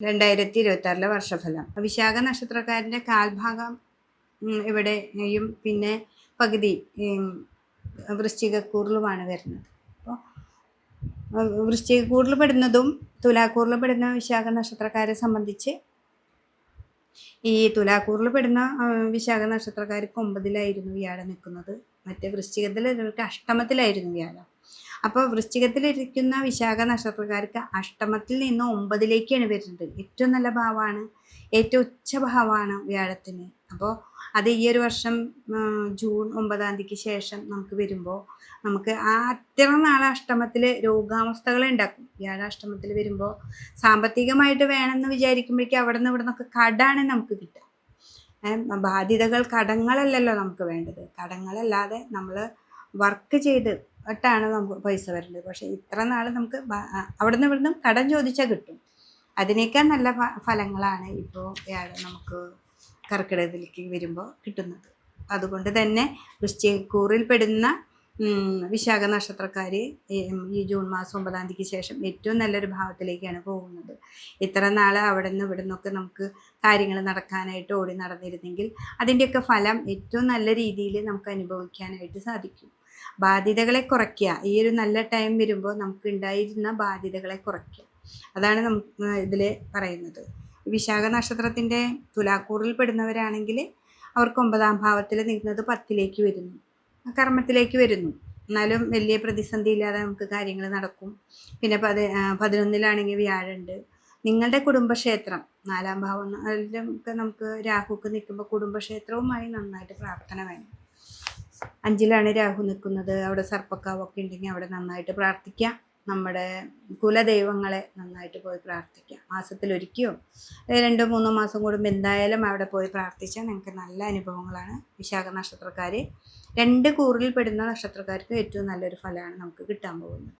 2026 വർഷഫലം. വിശാഖ നക്ഷത്രക്കാരൻ്റെ കാൽഭാഗം ഇവിടെയും പിന്നെ പകുതി വൃശ്ചികക്കൂറിലുമാണ് വരുന്നത്. അപ്പോൾ വൃശ്ചികക്കൂറിൽ പെടുന്നതും തുലാക്കൂറിൽ പെടുന്ന വിശാഖ നക്ഷത്രക്കാരെ സംബന്ധിച്ച് ഈ തുലാക്കൂറിൽ പെടുന്ന വിശാഖ നക്ഷത്രക്കാർക്ക് 9-ലായിരുന്നു വ്യാഴം നിൽക്കുന്നത്. മറ്റേ വൃശ്ചികത്തിലവർക്ക് അഷ്ടമത്തിലായിരുന്നു വ്യാഴം. അപ്പോൾ വൃശ്ചികത്തിലിരിക്കുന്ന വിശാഖ നക്ഷത്രക്കാർക്ക് അഷ്ടമത്തിൽ നിന്ന് 9-ലേക്കാണ് വരുന്നത്. ഏറ്റവും നല്ല ഭാവമാണ്, ഏറ്റവും ഉച്ച ഭാവമാണ് വ്യാഴത്തിന്. അപ്പോൾ അത് ഈ ഒരു വർഷം ജൂൺ 9-ാം തീയതിക്ക് ശേഷം നമുക്ക് വരുമ്പോൾ നമുക്ക് അത്ര നാളെ അഷ്ടമത്തിൽ രോഗാവസ്ഥകൾ ഉണ്ടാക്കും. വ്യാഴ അഷ്ടമത്തിൽ വരുമ്പോൾ സാമ്പത്തികമായിട്ട് വേണമെന്ന് വിചാരിക്കുമ്പോഴേക്കും അവിടെ നിന്ന് ഇവിടെ നിന്നൊക്കെ കടാണ് നമുക്ക് കിട്ടുക. ബാധ്യതകൾ, കടങ്ങളല്ലല്ലോ നമുക്ക് വേണ്ടത്. കടങ്ങളല്ലാതെ നമ്മൾ വർക്ക് ചെയ്തിട്ടാണ് നമുക്ക് പൈസ വരേണ്ടത്. പക്ഷേ ഇത്ര നാൾ നമുക്ക് അവിടെ നിന്ന് ഇവിടെ നിന്നും കടം ചോദിച്ചാൽ കിട്ടും. അതിനേക്കാൾ നല്ല ഫലങ്ങളാണ് ഇപ്പോൾ വ്യാഴം നമുക്ക് കർക്കിടകത്തിലേക്ക് വരുമ്പോൾ കിട്ടുന്നത്. അതുകൊണ്ട് തന്നെ വൃശ്ചികക്കൂറിൽ പെടുന്ന വിശാഖ നക്ഷത്രക്കാർ ഈ ജൂൺ മാസം 9-ാം തീയതിക്ക് ശേഷം ഏറ്റവും നല്ലൊരു ഭാവത്തിലേക്കാണ് പോകുന്നത്. ഇത്ര നാൾ അവിടെ നിന്ന് ഇവിടെ നിന്നൊക്കെ നമുക്ക് കാര്യങ്ങൾ നടക്കാനായിട്ട് ഓടി നടന്നിരുന്നെങ്കിൽ അതിൻ്റെയൊക്കെ ഫലം ഏറ്റവും നല്ല രീതിയിൽ നമുക്ക് അനുഭവിക്കാനായിട്ട് സാധിക്കും. ബാധ്യതകളെ കുറയ്ക്കുക. ഈ ഒരു നല്ല ടൈം വരുമ്പോൾ നമുക്ക് ഉണ്ടായിരുന്ന ബാധ്യതകളെ കുറയ്ക്കുക. അതാണ് നമുക്ക് ഇതിൽ പറയുന്നത്. വിശാഖ നക്ഷത്രത്തിൻ്റെ തുലാക്കൂറിൽ പെടുന്നവരാണെങ്കിൽ അവർക്ക് 9-ാം ഭാവത്തിൽ നിൽക്കുന്നത് 10-ലേക്ക് വരുന്നു, കർമ്മത്തിലേക്ക് വരുന്നു. എന്നാലും വലിയ പ്രതിസന്ധി ഇല്ലാതെ നമുക്ക് കാര്യങ്ങൾ നടക്കും. പിന്നെ 11-ലാണെങ്കിൽ വ്യാഴമുണ്ട്. നിങ്ങളുടെ കുടുംബക്ഷേത്രം 4-ാം ഭാവം ഒക്കെ നമുക്ക് രാഹുക്ക് നിൽക്കുമ്പോൾ കുടുംബക്ഷേത്രവുമായി നന്നായിട്ട് പ്രാർത്ഥന വേണം. 5-ലാണ് രാഹു നിൽക്കുന്നത്. അവിടെ സർപ്പക്കാവൊക്കെ ഉണ്ടെങ്കിൽ അവിടെ നന്നായിട്ട് പ്രാർത്ഥിക്കുക. നമ്മുടെ കുലദൈവങ്ങളെ നന്നായിട്ട് പോയി പ്രാർത്ഥിക്കുക. മാസത്തിലൊരിക്കയോ 2-3 മാസം കൂടുമ്പോൾ എന്തായാലും അവിടെ പോയി പ്രാർത്ഥിച്ചാൽ നിങ്ങൾക്ക് നല്ല അനുഭവങ്ങളാണ്. വിശാഖ നക്ഷത്രക്കാർ 2 കൂറിൽ പെടുന്ന നക്ഷത്രക്കാർക്ക് ഏറ്റവും നല്ലൊരു ഫലമാണ് നമുക്ക് കിട്ടാൻ പോകുന്നത്.